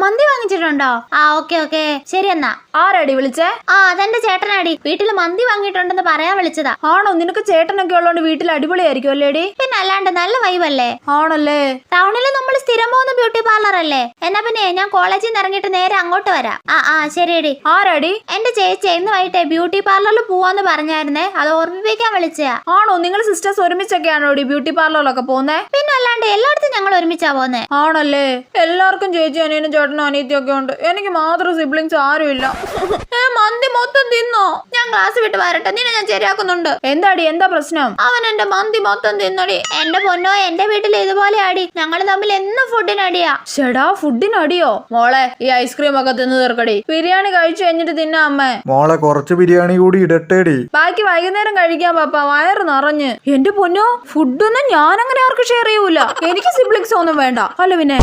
മന്തി വാങ്ങിച്ചിട്ടുണ്ടോ? ആ okay okay ശരി എന്നാ. ആരാടി വിളിച്ചേ? ആ അതെന്റെ ചേട്ടനാടി. വീട്ടിൽ മന്തി വാങ്ങിയിട്ടുണ്ടെന്ന് പറയാൻ വിളിച്ചതാ. ആണോ? നിനക്ക് ചേട്ടനൊക്കെ ഉള്ളതുകൊണ്ട് വീട്ടിൽ അടിപൊളിയായിരിക്കും അല്ലേടി? പിന്നെ അല്ലാണ്ട് നല്ല വൈബല്ലേ. ആണല്ലേ? ടൗണിൽ നമ്മൾ സ്ഥിരം പോകുന്ന ബ്യൂട്ടി പാർലർ അല്ലേ. എന്നാ പിന്നെ ഞാൻ കോളേജിൽ നിന്ന് ഇറങ്ങിയിട്ട് നേരെ അങ്ങോട്ട് വരാം. ആ ശരിയടി. ആരാടി? എന്റെ ചേച്ചി ഇന്ന് വൈകിട്ടേ ബ്യൂട്ടി പാർലറിൽ പോവാന്ന് പറഞ്ഞായിരുന്നേ, അത് ഓർമ്മിപ്പിക്കാൻ വിളിച്ചയാ. ആണോ? നിങ്ങൾ സിസ്റ്റേഴ്സ് ഒരുമിച്ചൊക്കെയാണോ beauty പാർലറിലൊക്കെ പോകുന്നേ? പിന്നെ അല്ലാണ്ട് എല്ലായിടത്തും ഞങ്ങൾ ഒരുമിച്ചാ പോന്നെ. ആണല്ലേ? എല്ലാവർക്കും ചേച്ചി അനിയനും ചേട്ടനും അനിയത്തിയും ഒക്കെ ഉണ്ട്. എനിക്ക് മാത്രം സിബ്ലിങ്സ് ആരുമില്ല. മന്തി മൊത്തം തിന്നോ? ഞാൻ ക്ലാസ് വിട്ട് വരട്ടെ, നിന്നെ ഞാൻ ശരിയാക്കുന്നുണ്ട്. എന്താടി, എന്താ പ്രശ്നം? അവൻ എന്റെ മന്തി മൊത്തം തിന്നടി. എന്റെ പൊന്നോ, എന്റെ വീട്ടിൽ ഇതുപോലെ അടി. ഞങ്ങൾ തമ്മിൽ എന്നും ഫുഡിനടിയാ. ഷെടാ, ഫുഡിനടിയോ? മോളെ ഈ ഐസ്ക്രീം ഒക്കെ തിന്നു തീർക്കടി. ബിരിയാണി കഴിച്ചു കഴിഞ്ഞിട്ട് തിന്നാ അമ്മേ. മോളെ കുറച്ച് ബിരിയാണി കൂടി ഇടട്ടേടി. ബാക്കി വൈകുന്നേരം കഴിക്കാൻ പാപ്പ, വയറ് നിറഞ്ഞ്. എന്റെ പൊന്നോ, ഫുഡൊന്നും ഞാൻ അങ്ങനെ ആർക്കും ഷെയർ ചെയ്യൂല. എനിക്ക് സിബ്ലിങ്സ് ഒന്നും വേണ്ട. അല്ല പിന്നെ